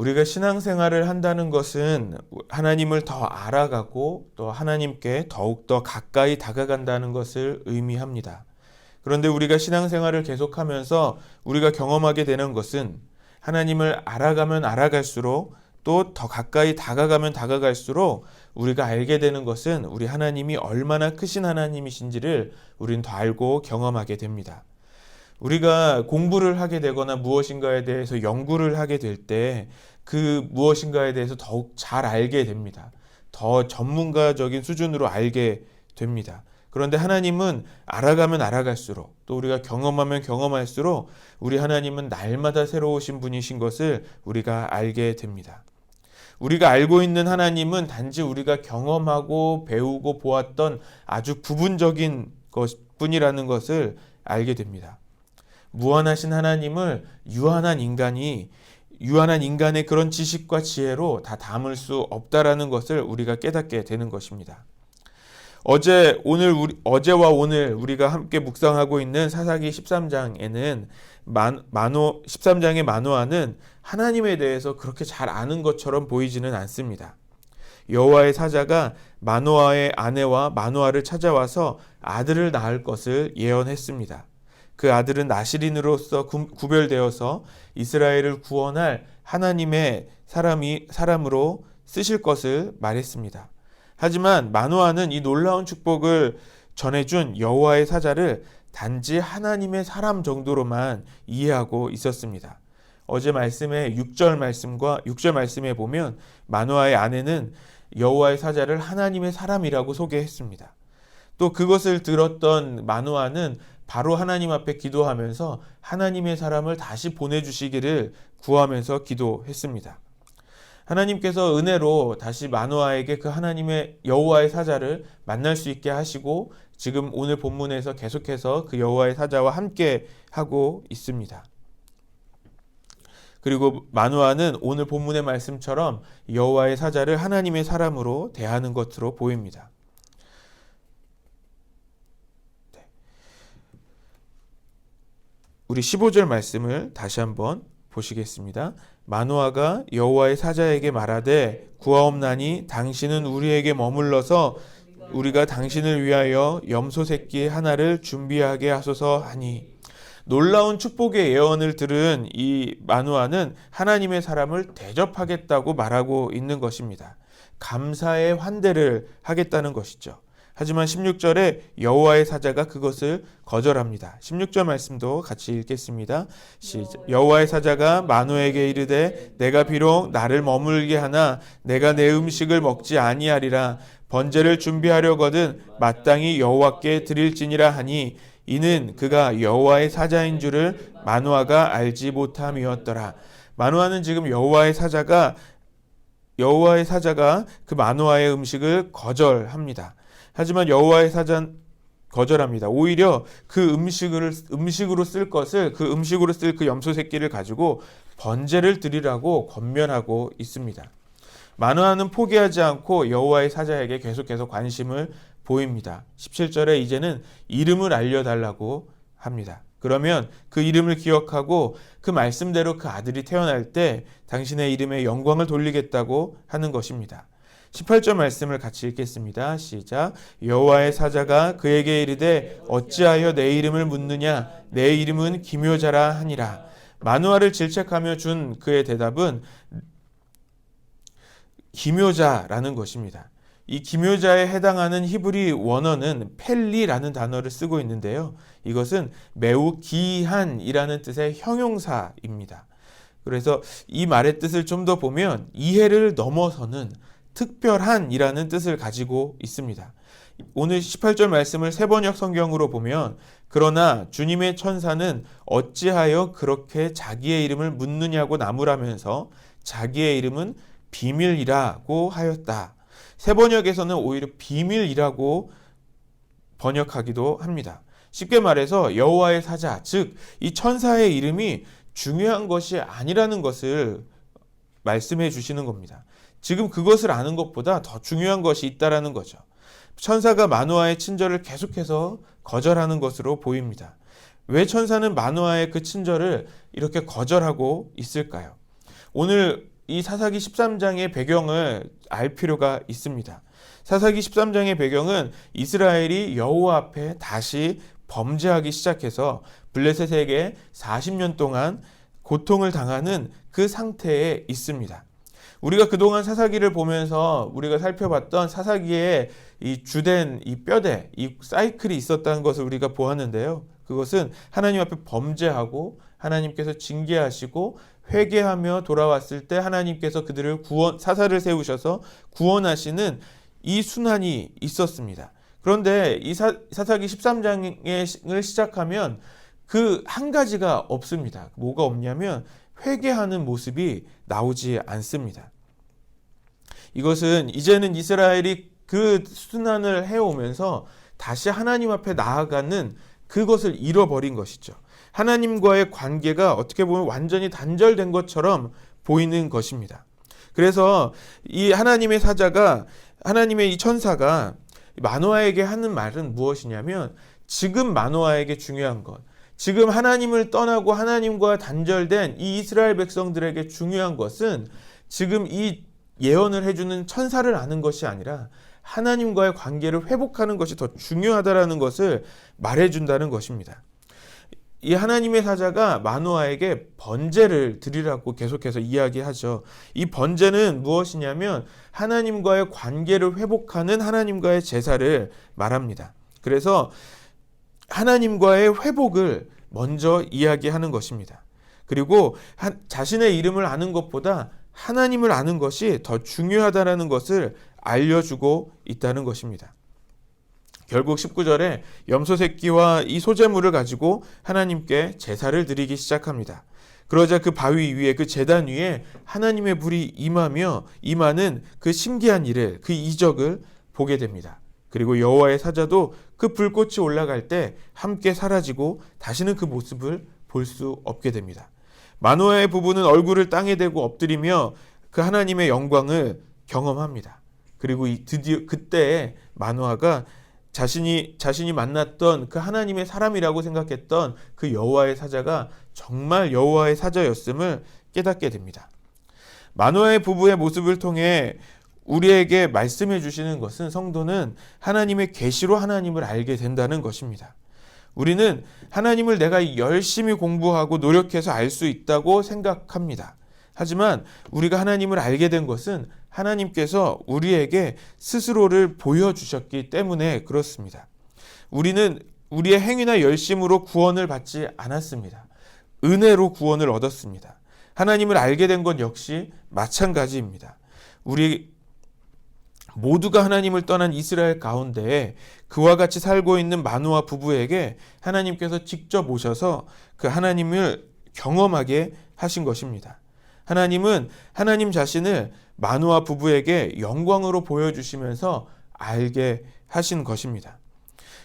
우리가 신앙생활을 한다는 것은 하나님을 더 알아가고 또 하나님께 더욱더 가까이 다가간다는 것을 의미합니다. 그런데 우리가 신앙생활을 계속하면서 우리가 경험하게 되는 것은 하나님을 알아가면 알아갈수록 또 더 가까이 다가가면 다가갈수록 우리가 알게 되는 것은 우리 하나님이 얼마나 크신 하나님이신지를 우리는 더 알고 경험하게 됩니다. 우리가 공부를 하게 되거나 무엇인가에 대해서 연구를 하게 될 때 그 무엇인가에 대해서 더욱 잘 알게 됩니다. 더 전문가적인 수준으로 알게 됩니다. 그런데 하나님은 알아가면 알아갈수록 또 우리가 경험하면 경험할수록 우리 하나님은 날마다 새로우신 분이신 것을 우리가 알게 됩니다. 우리가 알고 있는 하나님은 단지 우리가 경험하고 배우고 보았던 아주 부분적인 것뿐이라는 것을 알게 됩니다. 무한하신 하나님을 유한한 인간의 그런 지식과 지혜로 다 담을 수 없다라는 것을 우리가 깨닫게 되는 것입니다. 어제와 오늘 우리가 함께 묵상하고 있는 사사기 13장에는 13장의 마노아는 하나님에 대해서 그렇게 잘 아는 것처럼 보이지는 않습니다. 여호와의 사자가 마노아의 아내와 마노아를 찾아와서 아들을 낳을 것을 예언했습니다. 그 아들은 나실인으로서 구별되어서 이스라엘을 구원할 하나님의 사람으로 쓰실 것을 말했습니다. 하지만 마노아는 이 놀라운 축복을 전해준 여호와의 사자를 단지 하나님의 사람 정도로만 이해하고 있었습니다. 어제 말씀의 6절 말씀에 보면 마노아의 아내는 여호와의 사자를 하나님의 사람이라고 소개했습니다. 또 그것을 들었던 마노아는 바로 하나님 앞에 기도하면서 하나님의 사람을 다시 보내주시기를 구하면서 기도했습니다. 하나님께서 은혜로 다시 마노아에게 그 하나님의 여호와의 사자를 만날 수 있게 하시고 지금 오늘 본문에서 계속해서 그 여호와의 사자와 함께 하고 있습니다. 그리고 마노아는 오늘 본문의 말씀처럼 여호와의 사자를 하나님의 사람으로 대하는 것으로 보입니다. 우리 15절 말씀을 다시 한번 보시겠습니다. 마노아가 여호와의 사자에게 말하되 구하옵나니 당신은 우리에게 머물러서 우리가 당신을 위하여 염소 새끼 하나를 준비하게 하소서 하니, 놀라운 축복의 예언을 들은 이 마노아는 하나님의 사람을 대접하겠다고 말하고 있는 것입니다. 감사의 환대를 하겠다는 것이죠. 하지만 16절에 여호와의 사자가 그것을 거절합니다. 16절 말씀도 같이 읽겠습니다. 여호와의 사자가 마노에게 이르되 내가 비록 나를 머물게 하나 내가 내 음식을 먹지 아니하리라. 번제를 준비하려거든 마땅히 여호와께 드릴지니라 하니, 이는 그가 여호와의 사자인 줄을 마노아가 알지 못함이었더라. 마노아는 지금 여호와의 사자가 그 마노아의 음식을 거절합니다. 하지만 여호와의 사자는 거절합니다. 오히려 그 음식으로 쓸 그 염소 새끼를 가지고 번제를 드리라고 권면하고 있습니다. 마노아는 포기하지 않고 여호와의 사자에게 계속해서 관심을 보입니다. 17절에 이제는 이름을 알려달라고 합니다. 그러면 그 이름을 기억하고 그 말씀대로 그 아들이 태어날 때 당신의 이름에 영광을 돌리겠다고 하는 것입니다. 18절 말씀을 같이 읽겠습니다. 시작. 여호와의 사자가 그에게 이르되 어찌하여 내 이름을 묻느냐, 내 이름은 기묘자라 하니라. 마노아를 질책하며 준 그의 대답은 기묘자라는 것입니다. 이 기묘자에 해당하는 히브리 원어는 펠리라는 단어를 쓰고 있는데요. 이것은 매우 기이한이라는 뜻의 형용사입니다. 그래서 이 말의 뜻을 좀 더 보면 이해를 넘어서는 특별한이라는 뜻을 가지고 있습니다. 오늘 18절 말씀을 세번역 성경으로 보면 그러나 주님의 천사는 어찌하여 그렇게 자기의 이름을 묻느냐고 나무라면서 자기의 이름은 비밀이라고 하였다. 세번역에서는 오히려 비밀이라고 번역하기도 합니다. 쉽게 말해서 여호와의 사자, 즉 이 천사의 이름이 중요한 것이 아니라는 것을 말씀해 주시는 겁니다. 지금 그것을 아는 것보다 더 중요한 것이 있다라는 거죠. 천사가 마노아의 친절을 계속해서 거절하는 것으로 보입니다. 왜 천사는 마노아의 그 친절을 이렇게 거절하고 있을까요? 오늘 이 사사기 13장의 배경을 알 필요가 있습니다. 사사기 13장의 배경은 이스라엘이 여호와 앞에 다시 범죄하기 시작해서 블레셋에게 40년 동안 고통을 당하는 그 상태에 있습니다. 우리가 그동안 사사기를 보면서 우리가 살펴봤던 사사기에 이 주된 이 뼈대, 이 사이클이 있었다는 것을 우리가 보았는데요. 그것은 하나님 앞에 범죄하고 하나님께서 징계하시고 회개하며 돌아왔을 때 하나님께서 그들을 사사를 세우셔서 구원하시는 이 순환이 있었습니다. 그런데 이 사사기 13장을 시작하면 그 한 가지가 없습니다. 뭐가 없냐면 회개하는 모습이 나오지 않습니다. 이것은 이제는 이스라엘이 그 순환을 해오면서 다시 하나님 앞에 나아가는 그것을 잃어버린 것이죠. 하나님과의 관계가 어떻게 보면 완전히 단절된 것처럼 보이는 것입니다. 그래서 이 하나님의 사자가, 하나님의 이 천사가 마노아에게 하는 말은 무엇이냐면, 지금 마노아에게 중요한 것, 지금 하나님을 떠나고 하나님과 단절된 이 이스라엘 백성들에게 중요한 것은 지금 이 예언을 해주는 천사를 아는 것이 아니라 하나님과의 관계를 회복하는 것이 더 중요하다라는 것을 말해준다는 것입니다. 이 하나님의 사자가 마노아에게 번제를 드리라고 계속해서 이야기하죠. 이 번제는 무엇이냐면 하나님과의 관계를 회복하는 하나님과의 제사를 말합니다. 그래서 하나님과의 회복을 먼저 이야기하는 것입니다. 그리고 자신의 이름을 아는 것보다 하나님을 아는 것이 더 중요하다는 것을 알려주고 있다는 것입니다. 결국 19절에 염소 새끼와 이 소제물을 가지고 하나님께 제사를 드리기 시작합니다. 그러자 그 바위 위에, 그 제단 위에 하나님의 불이 임하는 그 신기한 일을, 그 이적을 보게 됩니다. 그리고 여호와의 사자도 그 불꽃이 올라갈 때 함께 사라지고 다시는 그 모습을 볼 수 없게 됩니다. 마노아의 부부는 얼굴을 땅에 대고 엎드리며 그 하나님의 영광을 경험합니다. 그리고 드디어 그때 마노아가 자신이 만났던 그 하나님의 사람이라고 생각했던 그 여호와의 사자가 정말 여호와의 사자였음을 깨닫게 됩니다. 마노아의 부부의 모습을 통해 우리에게 말씀해 주시는 것은, 성도는 하나님의 계시로 하나님을 알게 된다는 것입니다. 우리는 하나님을 내가 열심히 공부하고 노력해서 알 수 있다고 생각합니다. 하지만 우리가 하나님을 알게 된 것은 하나님께서 우리에게 스스로를 보여주셨기 때문에 그렇습니다. 우리는 우리의 행위나 열심으로 구원을 받지 않았습니다. 은혜로 구원을 얻었습니다. 하나님을 알게 된 것 역시 마찬가지입니다. 우리 모두가 하나님을 떠난 이스라엘 가운데 그와 같이 살고 있는 마노아 부부에게 하나님께서 직접 오셔서 그 하나님을 경험하게 하신 것입니다. 하나님은 하나님 자신을 마노아 부부에게 영광으로 보여주시면서 알게 하신 것입니다.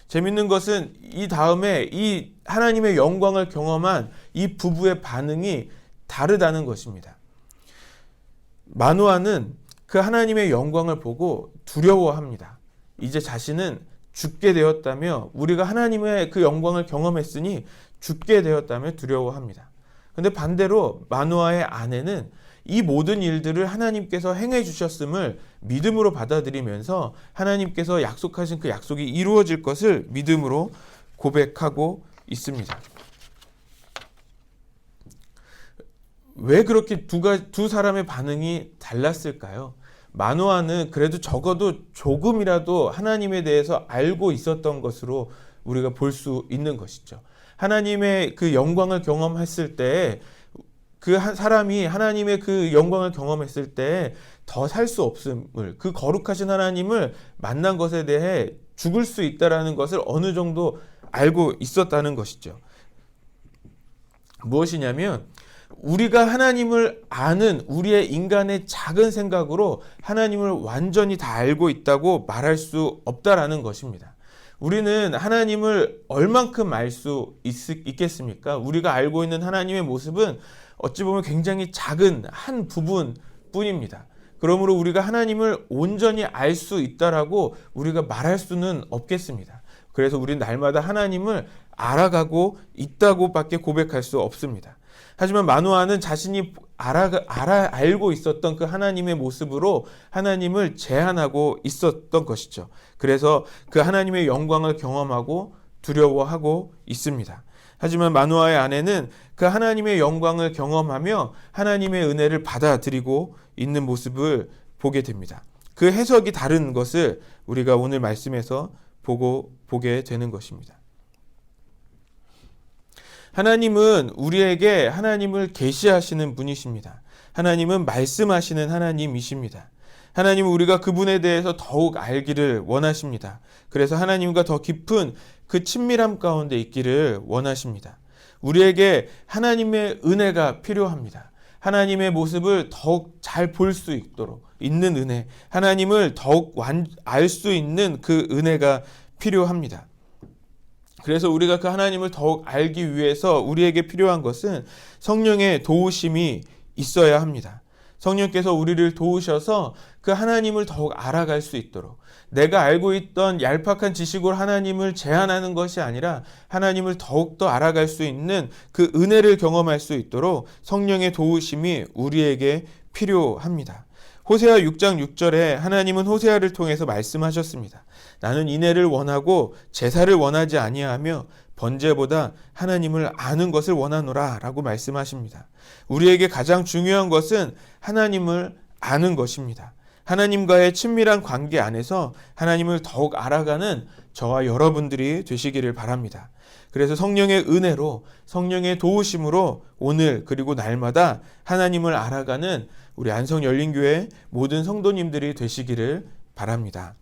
재밌는 것은 이 다음에 이 하나님의 영광을 경험한 이 부부의 반응이 다르다는 것입니다. 마노아는 그 하나님의 영광을 보고 두려워합니다. 이제 자신은 죽게 되었다며, 우리가 하나님의 그 영광을 경험했으니 죽게 되었다며 두려워합니다. 그런데 반대로 마노아의 아내는 이 모든 일들을 하나님께서 행해 주셨음을 믿음으로 받아들이면서 하나님께서 약속하신 그 약속이 이루어질 것을 믿음으로 고백하고 있습니다. 왜 그렇게 두 사람의 반응이 달랐을까요? 마노아는 그래도 적어도 조금이라도 하나님에 대해서 알고 있었던 것으로 우리가 볼 수 있는 것이죠. 하나님의 그 영광을 경험했을 때, 그 사람이 하나님의 그 영광을 경험했을 때 더 살 수 없음을, 그 거룩하신 하나님을 만난 것에 대해 죽을 수 있다라는 것을 어느 정도 알고 있었다는 것이죠. 무엇이냐면, 우리가 하나님을 아는 우리의 인간의 작은 생각으로 하나님을 완전히 다 알고 있다고 말할 수 없다라는 것입니다. 우리는 하나님을 얼만큼 알 수 있겠습니까? 우리가 알고 있는 하나님의 모습은 어찌 보면 굉장히 작은 한 부분뿐입니다. 그러므로 우리가 하나님을 온전히 알 수 있다라고 우리가 말할 수는 없겠습니다. 그래서 우리는 날마다 하나님을 알아가고 있다고밖에 고백할 수 없습니다. 하지만 마노아는 자신이 알고 있었던 그 하나님의 모습으로 하나님을 제한하고 있었던 것이죠. 그래서 그 하나님의 영광을 경험하고 두려워하고 있습니다. 하지만 마노아의 아내는 그 하나님의 영광을 경험하며 하나님의 은혜를 받아들이고 있는 모습을 보게 됩니다. 그 해석이 다른 것을 우리가 오늘 말씀에서 보게 되는 것입니다. 하나님은 우리에게 하나님을 계시하시는 분이십니다. 하나님은 말씀하시는 하나님이십니다. 하나님은 우리가 그분에 대해서 더욱 알기를 원하십니다. 그래서 하나님과 더 깊은 그 친밀함 가운데 있기를 원하십니다. 우리에게 하나님의 은혜가 필요합니다. 하나님의 모습을 더욱 잘 볼 수 있도록 있는 은혜, 하나님을 더욱 알 수 있는 그 은혜가 필요합니다. 그래서 우리가 그 하나님을 더욱 알기 위해서 우리에게 필요한 것은 성령의 도우심이 있어야 합니다. 성령께서 우리를 도우셔서 그 하나님을 더욱 알아갈 수 있도록, 내가 알고 있던 얄팍한 지식으로 하나님을 제한하는 것이 아니라 하나님을 더욱더 알아갈 수 있는 그 은혜를 경험할 수 있도록 성령의 도우심이 우리에게 필요합니다. 호세아 6장 6절에 하나님은 호세아를 통해서 말씀하셨습니다. 나는 인애를 원하고 제사를 원하지 아니하며 번제보다 하나님을 아는 것을 원하노라 라고 말씀하십니다. 우리에게 가장 중요한 것은 하나님을 아는 것입니다. 하나님과의 친밀한 관계 안에서 하나님을 더욱 알아가는 저와 여러분들이 되시기를 바랍니다. 그래서 성령의 은혜로, 성령의 도우심으로 오늘 그리고 날마다 하나님을 알아가는 우리 안성열린교회 모든 성도님들이 되시기를 바랍니다.